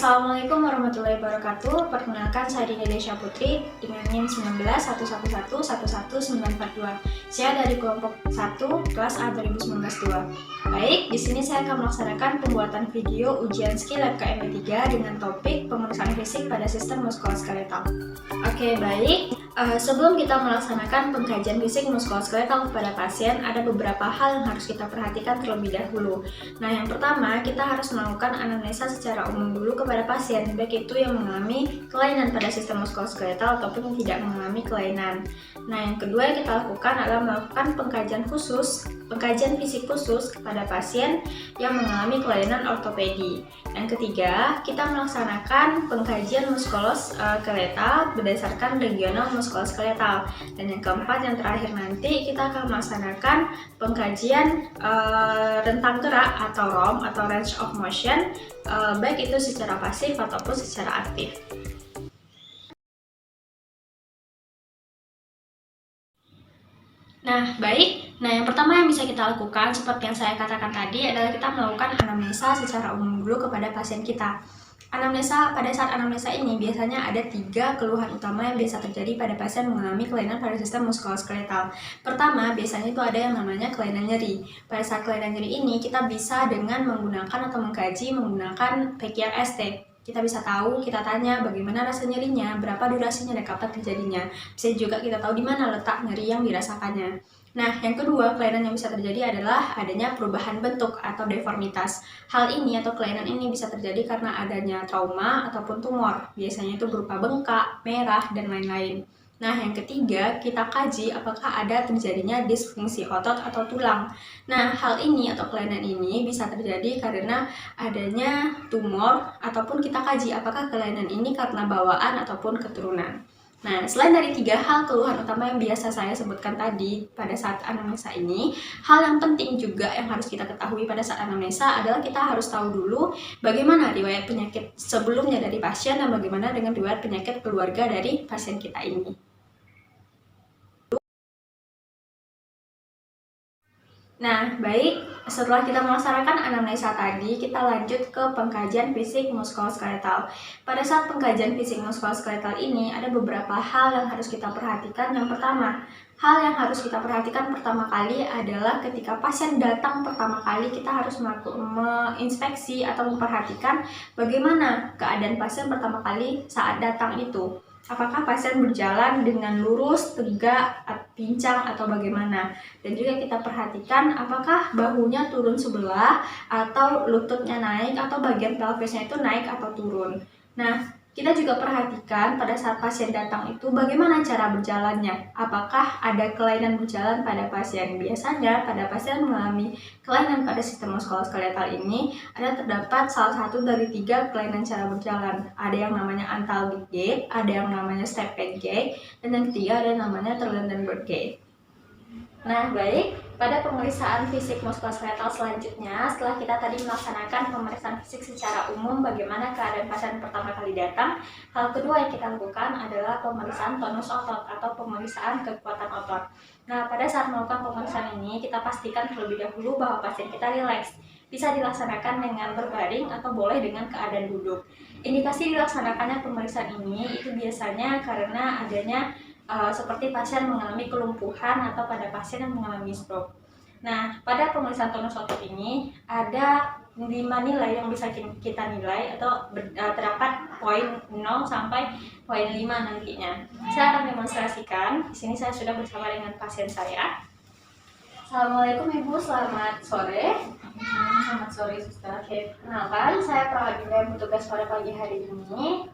Assalamualaikum warahmatullahi wabarakatuh. Perkenalkan, saya Dini Desya Putri dengan NIM 1911111942. Saya dari kelompok 1 kelas A 2019-2. Baik, di sini saya akan melaksanakan pembuatan video ujian skill FKM 3 dengan topik pemeriksaan fisik pada sistem muskuloskeletal. Oke, baik. Sebelum kita melaksanakan pengkajian fisik muskuloskeletal kepada pasien, ada beberapa hal yang harus kita perhatikan terlebih dahulu. Nah, yang pertama, kita harus melakukan anamnesa secara umum dulu kepada pasien, baik itu yang mengalami kelainan pada sistem muskuloskeletal ataupun yang tidak mengalami kelainan. Nah, yang kedua yang kita lakukan adalah melakukan pengkajian fisik khusus kepada pasien yang mengalami kelainan ortopedi. Yang ketiga, kita melaksanakan pengkajian muskuloskeletal berdasarkan regional muskuloskeletal. Dan yang keempat, yang terakhir nanti kita akan melaksanakan pengkajian rentang gerak atau ROM atau range of motion, baik itu secara pasif ataupun secara aktif. Nah, baik. Nah, yang pertama yang bisa kita lakukan seperti yang saya katakan tadi adalah kita melakukan anamnesa secara umum dulu kepada pasien kita. Pada saat anamnesa ini biasanya ada 3 keluhan utama yang biasa terjadi pada pasien mengalami kelainan pada sistem muskuloskeletal. Pertama, biasanya itu ada yang namanya kelainan nyeri. Pada saat kelainan nyeri ini kita bisa dengan menggunakan atau mengkaji menggunakan PCR ST. Kita bisa tahu, kita tanya bagaimana rasa nyerinya, berapa durasinya, dan kapan terjadinya. Bisa juga kita tahu di mana letak nyeri yang dirasakannya. Nah, yang kedua, kelainan yang bisa terjadi adalah adanya perubahan bentuk atau deformitas. Hal ini atau kelainan ini bisa terjadi karena adanya trauma ataupun tumor. Biasanya itu berupa bengkak, merah, dan lain-lain. Nah, yang ketiga, kita kaji apakah ada terjadinya disfungsi otot atau tulang. Nah, hal ini atau kelainan ini bisa terjadi karena adanya tumor ataupun kita kaji apakah kelainan ini karena bawaan ataupun keturunan. Nah, selain dari 3 hal keluhan utama yang biasa saya sebutkan tadi pada saat anamnesa ini, hal yang penting juga yang harus kita ketahui pada saat anamnesa adalah kita harus tahu dulu bagaimana riwayat penyakit sebelumnya dari pasien dan bagaimana dengan riwayat penyakit keluarga dari pasien kita ini. Nah, baik, setelah kita melaksanakan anamnesa tadi, kita lanjut ke pengkajian fisik muskuloskeletal. Pada saat pengkajian fisik muskuloskeletal ini, ada beberapa hal yang harus kita perhatikan. Yang pertama, hal yang harus kita perhatikan pertama kali adalah ketika pasien datang pertama kali, kita harus menginspeksi atau memperhatikan bagaimana keadaan pasien pertama kali saat datang itu. Apakah pasien berjalan dengan lurus, tegak, pincang, atau bagaimana? Dan juga kita perhatikan apakah bahunya turun sebelah, atau lututnya naik, atau bagian pelvisnya itu naik atau turun. Nah, kita juga perhatikan pada saat pasien datang itu bagaimana cara berjalannya. Apakah ada kelainan berjalan pada pasien? Biasanya pada pasien mengalami kelainan pada sistem muskuloskeletal ini terdapat salah satu dari 3 kelainan cara berjalan. Ada yang namanya antalgic gait, ada yang namanya step-back gait, dan yang ketiga ada yang namanya Trendelenburg gait. Nah, baik, pada pemeriksaan fisik muskuloskeletal selanjutnya, setelah kita tadi melaksanakan pemeriksaan fisik secara umum bagaimana keadaan pasien pertama kali datang, hal kedua yang kita lakukan adalah pemeriksaan tonus otot atau pemeriksaan kekuatan otot. Nah, pada saat melakukan pemeriksaan ini, kita pastikan terlebih dahulu bahwa pasien kita rileks. Bisa dilaksanakan dengan berbaring atau boleh dengan keadaan duduk. Indikasi dilaksanakannya pemeriksaan ini itu biasanya karena adanya seperti pasien mengalami kelumpuhan atau pada pasien yang mengalami stroke. Nah, pada pemeriksaan tonus otot ini ada 5 nilai yang bisa kita nilai atau terdapat poin 0 sampai poin 5 nantinya. Saya akan demonstrasikan. Di sini saya sudah bersama dengan pasien saya. Assalamualaikum Ibu, selamat sore. Selamat sore, Suster. Oke, kenalkan saya Prawadina yang bertugas pada pagi hari ini.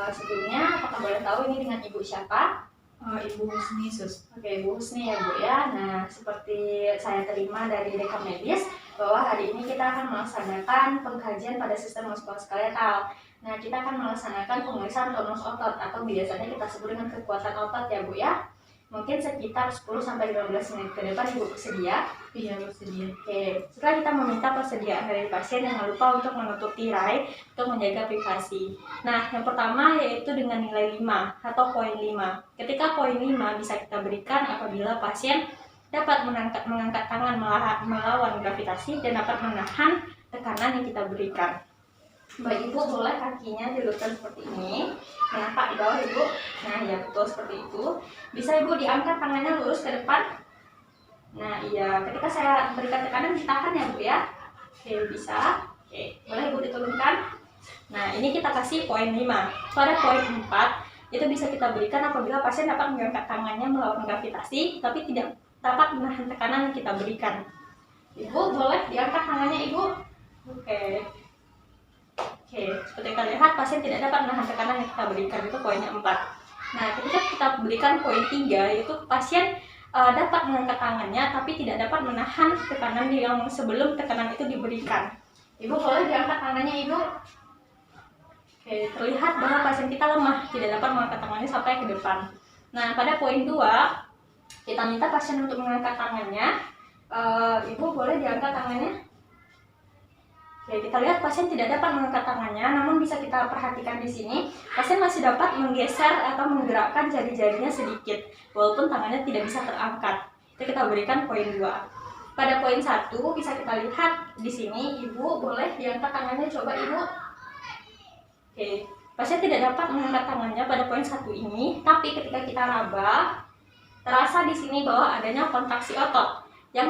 Sebelumnya, apakah boleh tahu ini dengan Ibu siapa? Ibu Husni, Sus. Oke, Ibu Husni ya Bu ya. Nah, seperti saya terima dari rekam medis bahwa hari ini kita akan melaksanakan pengkajian pada sistem muskuloskeletal. Nah, kita akan melaksanakan pemeriksaan tonus otot atau biasanya kita sebut dengan kekuatan otot ya Bu ya. Mungkin sekitar 10-15 menit ke depan Ibu bersedia? Iya, bersedia. Oke, setelah kita meminta persediaan dari pasien, jangan lupa untuk menutup tirai untuk menjaga privasi. Nah, yang pertama yaitu dengan nilai 5 atau poin 5. Ketika poin 5 bisa kita berikan apabila pasien dapat mengangkat tangan melawan gravitasi dan dapat menahan tekanan yang kita berikan. Baik Ibu, boleh kakinya diluruskan seperti ini, menapak di bawah Ibu. Nah ya betul seperti itu. Bisa Ibu diangkat tangannya lurus ke depan. Nah iya, ketika saya berikan tekanan ditahan ya Bu ya. Oke, bisa. Oke, boleh Ibu diturunkan. Nah ini kita kasih poin 5. Pada poin 4 itu bisa kita berikan apabila pasien dapat mengangkat tangannya melawan gravitasi tapi tidak dapat menahan tekanan yang kita berikan. Ibu boleh diangkat tangannya Ibu. Oke. Oke, seperti kita lihat pasien tidak dapat menahan tekanan yang kita berikan, itu poinnya 4. Nah, ketika kita berikan poin 3 yaitu pasien dapat mengangkat tangannya tapi tidak dapat menahan tekanan yang sebelum tekanan itu diberikan. Ibu boleh diangkat tangannya Ibu. Oke, terlihat bahwa pasien kita lemah, tidak dapat mengangkat tangannya sampai ke depan. Nah, pada poin 2 kita minta pasien untuk mengangkat tangannya. Ibu boleh diangkat tangannya. Oke, kita lihat pasien tidak dapat mengangkat tangannya, namun bisa kita perhatikan di sini, pasien masih dapat menggeser atau menggerakkan jari-jarinya sedikit, walaupun tangannya tidak bisa terangkat. Itu kita berikan poin 2. Pada poin 1 bisa kita lihat di sini, Ibu boleh diangkat tangannya, coba Ibu. Oke, pasien tidak dapat mengangkat tangannya pada poin 1 ini, tapi ketika kita raba, terasa di sini bahwa adanya kontraksi otot yang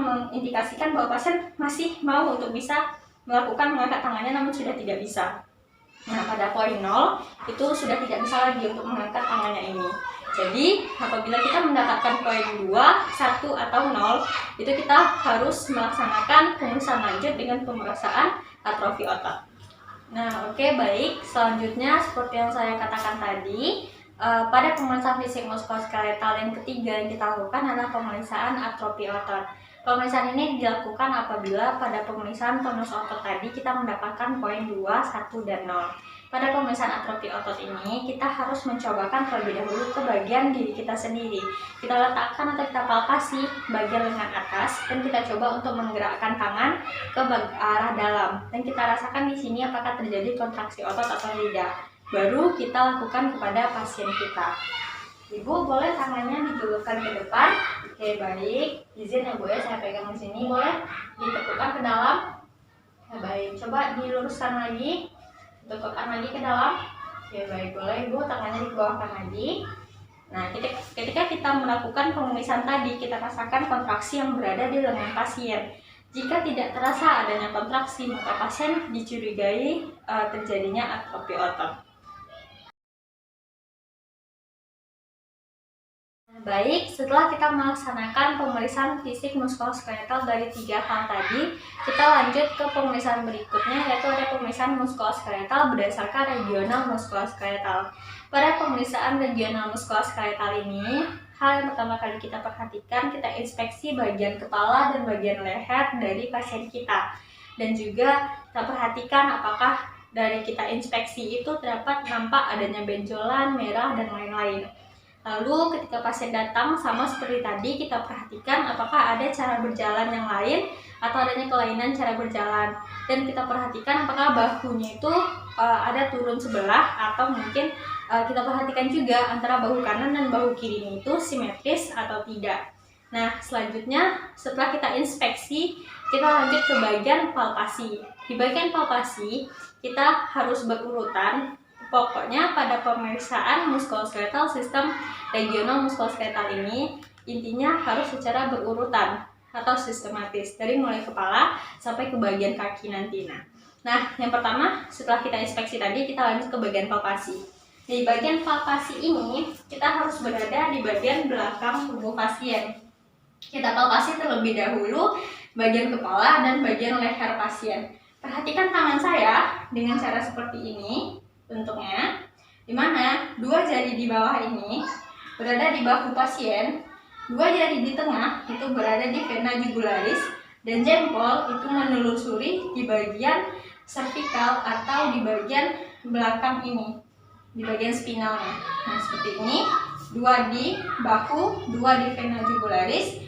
mengindikasikan bahwa pasien masih mau untuk bisa melakukan mengangkat tangannya namun sudah tidak bisa. Nah, pada poin 0 itu sudah tidak bisa lagi untuk mengangkat tangannya ini. Jadi, apabila kita mendapatkan poin 2, 1 atau 0, itu kita harus melaksanakan pemeriksaan lanjut dengan pemeriksaan atrofi otot. Nah, oke, baik. Selanjutnya seperti yang saya katakan tadi, pada pemeriksaan fisik muskuloskeletal yang ketiga yang kita lakukan adalah pemeriksaan atrofi otot. Pemeriksaan ini dilakukan apabila pada pemeriksaan tonus otot tadi kita mendapatkan poin 2, 1, dan 0. Pada pemeriksaan atrofi otot ini kita harus mencobakan terlebih dahulu ke bagian diri kita sendiri. Kita letakkan atau kita palpasi bagian lengan atas dan kita coba untuk menggerakkan tangan ke arah dalam dan kita rasakan di sini apakah terjadi kontraksi otot atau tidak. Baru kita lakukan kepada pasien kita. Ibu boleh tangannya dijulurkan ke depan. Oke, baik. Izin ya Bu ya, saya pegang di sini. Boleh ditekukkan ke dalam. Ya, baik. Coba diluruskan lagi. Tekukkan lagi ke dalam. Oke, baik. Boleh Ibu tangannya dibawahkan lagi. Nah, ketika kita melakukan pemeriksaan tadi, kita rasakan kontraksi yang berada di lengan pasien. Jika tidak terasa adanya kontraksi, maka pasien dicurigai terjadinya atrofi otot. Baik, setelah kita melaksanakan pemeriksaan fisik muskuloskeletal dari 3 hal tadi, kita lanjut ke pemeriksaan berikutnya, yaitu ada pemeriksaan muskuloskeletal berdasarkan regional muskuloskeletal. Pada pemeriksaan regional muskuloskeletal ini, hal yang pertama kali kita perhatikan, kita inspeksi bagian kepala dan bagian leher dari pasien kita. Dan juga kita perhatikan apakah dari kita inspeksi itu terdapat nampak adanya benjolan, merah, dan lain-lain. Lalu ketika pasien datang sama seperti tadi, kita perhatikan apakah ada cara berjalan yang lain atau adanya kelainan cara berjalan. Dan kita perhatikan apakah bahunya itu ada turun sebelah atau mungkin kita perhatikan juga antara bahu kanan dan bahu kiri itu simetris atau tidak. Nah, selanjutnya setelah kita inspeksi, kita lanjut ke bagian palpasi. Di bagian palpasi, kita harus berurutan. Pokoknya pada pemeriksaan muskuloskeletal sistem regional muskuloskeletal ini intinya harus secara berurutan atau sistematis dari mulai kepala sampai ke bagian kaki nanti. Nah, yang pertama setelah kita inspeksi tadi kita lanjut ke bagian palpasi. Di bagian palpasi ini kita harus berada di bagian belakang tubuh pasien. Kita palpasi terlebih dahulu bagian kepala dan bagian leher pasien. Perhatikan tangan saya dengan cara seperti ini. Bentuknya, dimana 2 jari di bawah ini berada di bahu pasien, 2 jari di tengah itu berada di vena jugularis, dan jempol itu menelusuri di bagian cervical atau di bagian belakang ini, di bagian spinalnya. Nah, seperti ini, 2 di bahu, 2 di vena jugularis,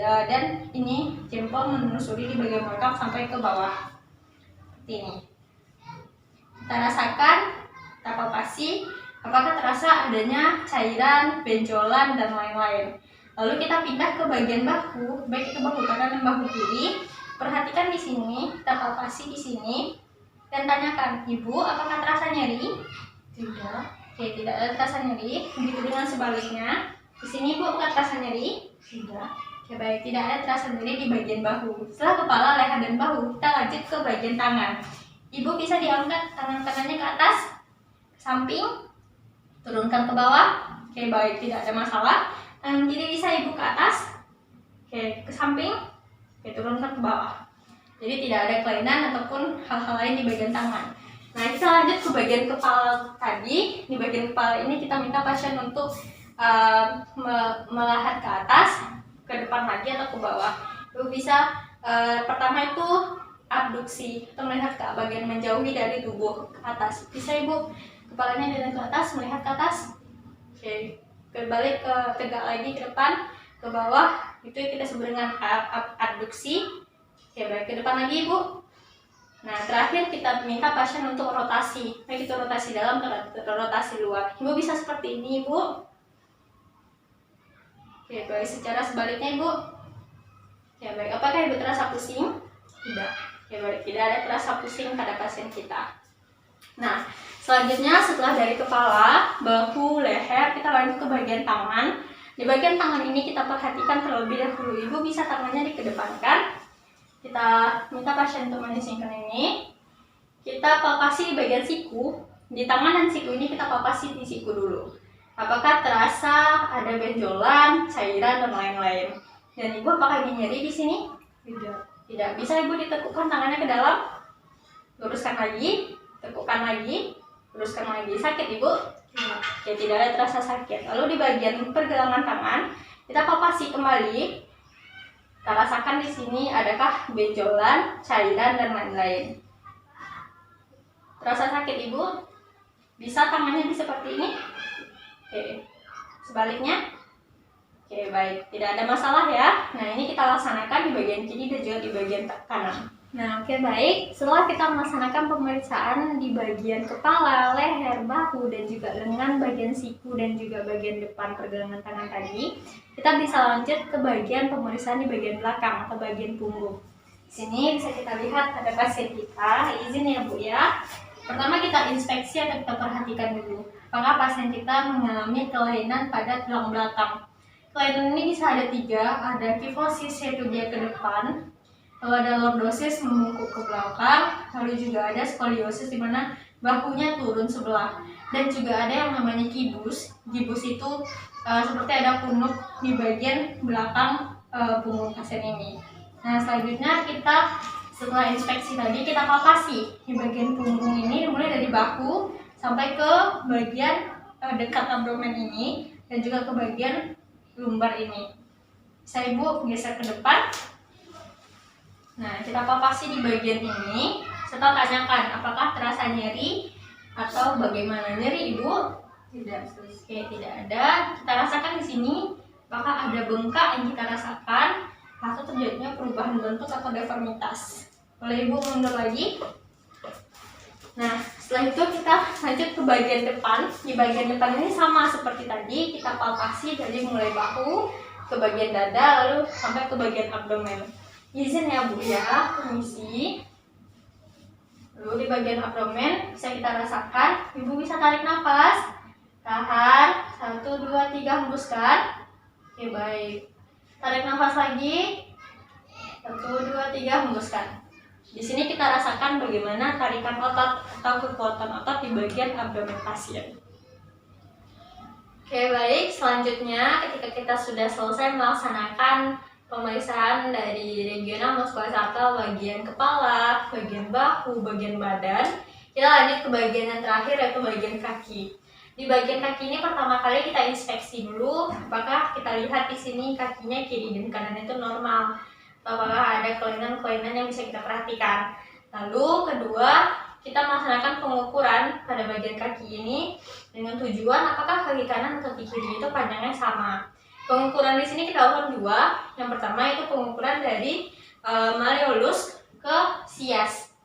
dan ini jempol menelusuri di bagian belakang sampai ke bawah. Seperti ini. Kita rasakan, kita palpasi, apakah terasa adanya cairan, benjolan, dan lain-lain. Lalu kita pindah ke bagian bahu, baik itu bahu kanan dan bahu kiri. Perhatikan di sini, kita palpasi di sini. dan tanyakan, Ibu, apakah terasa nyeri? Tidak. Oke, tidak ada terasa nyeri. Begitu dengan sebaliknya. Di sini Ibu, apakah terasa nyeri? Tidak. Oke, baik, tidak ada terasa nyeri di bagian bahu. Setelah kepala, leher, dan bahu, kita lanjut ke bagian tangan. Ibu bisa diangkat tangan kanannya ke atas, ke samping, turunkan ke bawah. Oke, baik, tidak ada masalah. Tangan kiri bisa Ibu ke atas, oke, ke samping, oke, turunkan ke bawah. Jadi tidak ada kelainan ataupun hal-hal lain di bagian tangan. Nah, kita lanjut ke bagian kepala tadi. Di bagian kepala ini kita minta pasien untuk melihat ke atas, ke depan lagi atau ke bawah. Ibu bisa pertama itu abduksi atau melihat ke bagian menjauhi dari tubuh ke atas. Bisa Ibu kepalanya dengan ke atas, melihat ke atas. Oke, berbalik ke tegak lagi ke depan, ke bawah. Itu kita sebut dengan abduksi. Oke, baik, ke depan lagi Ibu. Nah, terakhir kita minta pasien untuk rotasi, baik itu rotasi dalam atau rotasi luar. Ibu bisa seperti ini, Ibu. Oke, baik, secara sebaliknya Ibu. Ya, baik, apakah Ibu terasa pusing? Tidak. Oke, baik, tidak ada terasa pusing pada pasien kita. Nah, selanjutnya setelah dari kepala, bahu, leher, kita lanjut ke bagian tangan. Di bagian tangan ini kita perhatikan terlebih dahulu. Ibu bisa tangannya dikedepankan. Kita minta pasien untuk menyingkirkan ini. Kita palpasi di bagian siku. Di tangan dan siku ini kita palpasi di siku dulu. Apakah terasa ada benjolan, cairan, dan lain-lain. Dan Ibu apakah ini nyeri di sini? Tidak. Tidak. Bisa Ibu ditekukkan tangannya ke dalam. Luruskan lagi, tekukkan lagi, luruskan lagi. Sakit Ibu? Tidak. Oke, tidak ada terasa sakit. Lalu di bagian pergelangan tangan, kita palpasi kembali. Kita rasakan di sini adakah benjolan, cairan, dan lain-lain. Terasa sakit Ibu? Bisa tangannya seperti ini? Oke. Sebaliknya? Oke, baik. Tidak ada masalah ya. Nah, ini kita laksanakan di bagian kiri dan juga di bagian kanan. Nah, oke, baik. Setelah kita melaksanakan pemeriksaan di bagian kepala, leher, bahu, dan juga lengan, bagian siku, dan juga bagian depan pergelangan tangan tadi, kita bisa lanjut ke bagian pemeriksaan di bagian belakang atau bagian punggung. Di sini bisa kita lihat ada pasien kita. Izin ya Bu ya. Pertama kita inspeksi atau kita perhatikan dulu. Apakah pasien kita mengalami kelainan pada tulang belakang. Kelainan ini bisa ada 3, ada kifosis yaitu dia ke depan, lalu ada lordosis membungkuk ke belakang, lalu juga ada skoliosis di mana bahunya turun sebelah, dan juga ada yang namanya gibus. Gibus itu seperti ada punuk di bagian belakang punggung pasien ini. Nah, selanjutnya kita setelah inspeksi tadi kita palpasi di bagian punggung ini mulai dari bahu sampai ke bagian dekat abdomen ini dan juga ke bagian lumbar ini. Bisa Ibu geser ke depan. Nah, kita palpasi di bagian ini. Serta tanyakan apakah terasa nyeri atau bagaimana nyeri Ibu? Tidak. Oke, tidak ada. Kita rasakan di sini apakah ada bengkak yang kita rasakan atau terjadinya perubahan bentuk atau deformitas. Boleh Ibu mundur lagi. Nah, setelah itu kita lanjut ke bagian depan. Di bagian depan ini sama seperti tadi, kita palpasi dari mulai bahu ke bagian dada lalu sampai ke bagian abdomen. Izin ya Bu ya, permisi. Lalu di bagian abdomen bisa kita rasakan, Ibu bisa tarik nafas. Tahan, 1, 2, 3, hembuskan. Oke, baik. Tarik nafas lagi. 1, 2, 3, hembuskan. Di sini kita rasakan bagaimana tarikan otot atau kekuatan otot di bagian abdomen pasien. Oke, baik. Selanjutnya, ketika kita sudah selesai melaksanakan pemeriksaan dari regional muskuloskeletal bagian kepala, bagian bahu, bagian badan, kita lanjut ke bagian yang terakhir yaitu bagian kaki. Di bagian kaki ini pertama kali kita inspeksi dulu apakah kita lihat di sini kakinya kiri dan kanan itu normal atau apakah ada kelainan-kelainan yang bisa kita perhatikan. Lalu kedua, kita melaksanakan pengukuran pada bagian kaki ini dengan tujuan apakah kaki kanan atau kaki kiri itu panjangnya sama. Pengukuran di sini kita lakukan 2. Yang pertama itu pengukuran dari malleolus ke sias.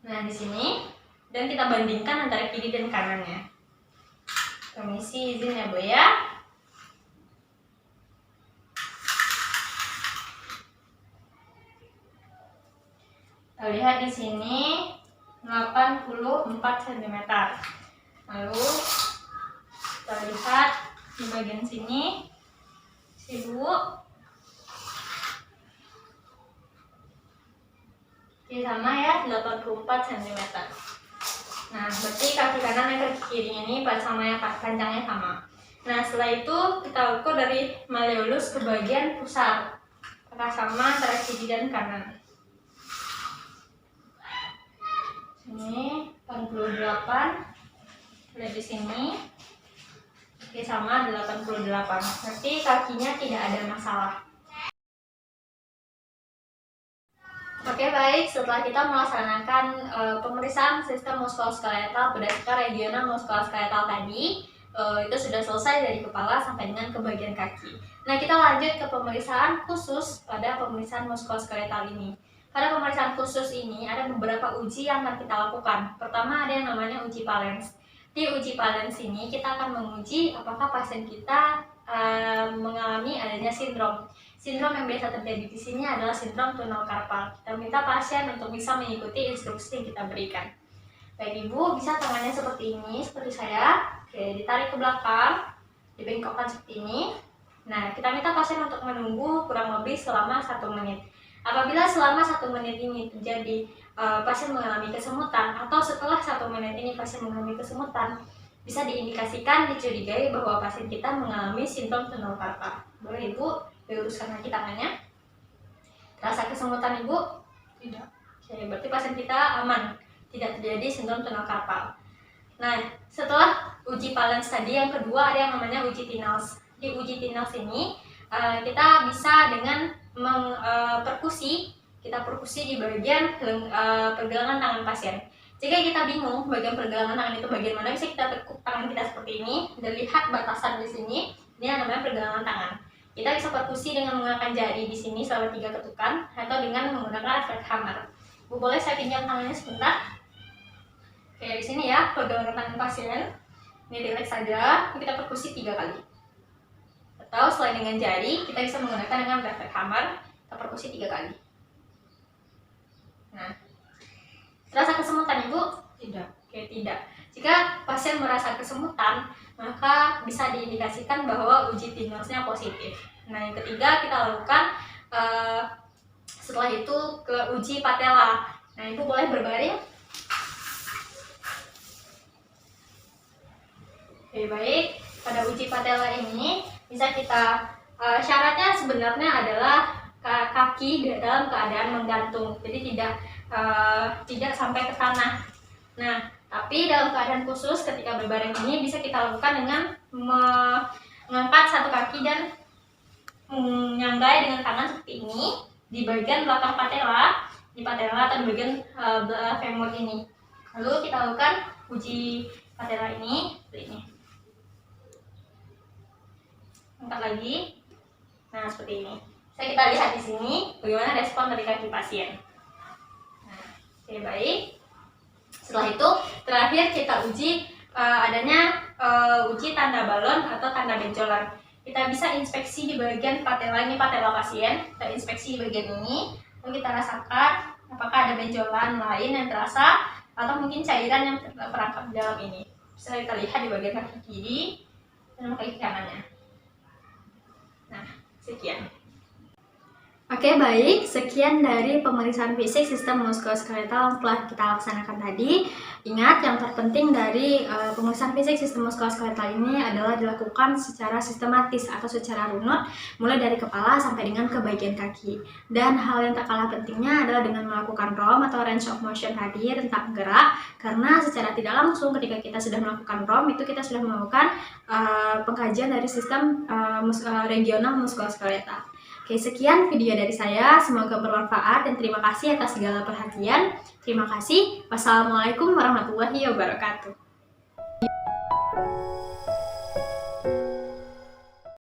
Nah, di sini dan kita bandingkan antara kiri dan kanannya. Permisi, izin ya Bu ya. Kita lihat di sini. 84 cm. Lalu kita lihat di bagian sini, ibu. Oke, sama ya, 84 cm. Nah, berarti kaki kanan dan kaki kirinya ini sama ya, panjangnya sama. Nah, setelah itu kita ukur dari malleolus ke bagian pusar. Apakah sama antara kiri dan kanan? Ini 88. Lihat di sini. Oke, sama 88. Berarti kakinya tidak ada masalah. Oke, baik, setelah kita melaksanakan pemeriksaan sistem muskuloskeletal berdasarkan regional muskuloskeletal tadi, itu sudah selesai dari kepala sampai dengan ke bagian kaki. Nah, kita lanjut ke pemeriksaan khusus pada pemeriksaan muskuloskeletal ini. Pada pemeriksaan khusus ini ada beberapa uji yang akan kita lakukan. Pertama ada yang namanya uji Palens. Di uji Palens ini kita akan menguji apakah pasien kita mengalami adanya sindrom. Sindrom yang biasa terjadi di sini adalah sindrom tunnel carpal. Kita minta pasien untuk bisa mengikuti instruksi yang kita berikan. Baik, ibu, bisa tangannya seperti ini, seperti saya. Oke, ditarik ke belakang, dibengkokkan seperti ini. Nah, kita minta pasien untuk menunggu kurang lebih selama 1 menit. Apabila selama 1 menit ini terjadi pasien mengalami kesemutan, atau setelah 1 menit ini pasien mengalami kesemutan, bisa diindikasikan, dicurigai bahwa pasien kita mengalami sindrom tunnel carpal. Boleh ibu diluruskan lagi tangannya. Rasa kesemutan ibu? Tidak. Oke, berarti pasien kita aman, tidak terjadi sindrom tunnel carpal. Nah, setelah uji Palens tadi, yang kedua ada yang namanya uji Tinals. Di uji Tinals ini kita bisa dengan perkusi, kita perkusi di bagian pergelangan tangan pasien. Jika kita bingung bagian pergelangan tangan itu bagian mana, bisa kita tekuk tangan kita seperti ini dan lihat batasan di sini. Ini yang namanya pergelangan tangan. Kita bisa perkusi dengan menggunakan jari di sini selama 3 ketukan atau dengan menggunakan refleks hammer. Bu, boleh saya pinjam tangannya sebentar? Oke, di sini ya pergelangan tangan pasien. Ini rileks saja. Kita perkusi 3 kali. Atau selain dengan jari, kita bisa menggunakan dengan refleks hammer. Kita perkusi 3 kali. Nah, terasa kesemutan ibu? Tidak. Oke, tidak. Jika pasien merasa kesemutan, maka bisa diindikasikan bahwa uji Tinals-nya positif. Nah, yang ketiga kita lakukan setelah itu ke uji patella. Nah, ibu boleh berbaring. Oke, baik. Pada uji patella ini bisa kita syaratnya sebenarnya adalah kaki dalam keadaan menggantung, jadi tidak sampai ke tanah. Nah, tapi dalam keadaan khusus ketika berbaring ini bisa kita lakukan dengan mengangkat satu kaki dan menyanggai dengan tangan seperti ini di bagian belakang patella, di patella atau di bagian femur ini. Lalu kita lakukan uji patella ini seperti ini. Angkat lagi. Nah, seperti ini. Bisa kita lihat di sini bagaimana respon dari kaki pasien. Nah, oke, baik. Setelah itu terakhir kita uji adanya uji tanda balon atau tanda benjolan. Kita bisa inspeksi di bagian patella, ini patella pasien. Kita inspeksi di bagian ini, lalu kita rasakan apakah ada benjolan lain yang terasa atau mungkin cairan yang terperangkap di dalam ini. Bisa kita lihat di bagian kaki kiri dan kaki kanannya. Nah, sekian. Oke, baik, sekian dari pemeriksaan fisik sistem muskuloskeletal yang telah kita laksanakan tadi. Ingat, yang terpenting dari pemeriksaan fisik sistem muskuloskeletal ini adalah dilakukan secara sistematis atau secara runut, mulai dari kepala sampai dengan ke bagian kaki. Dan hal yang tak kalah pentingnya adalah dengan melakukan ROM atau range of motion tadi, rentang gerak, karena secara tidak langsung ketika kita sudah melakukan ROM, itu kita sudah melakukan pengkajian dari sistem regional muskuloskeletal. Oke, sekian video dari saya. Semoga bermanfaat dan terima kasih atas segala perhatian. Terima kasih. Wassalamualaikum warahmatullahi wabarakatuh.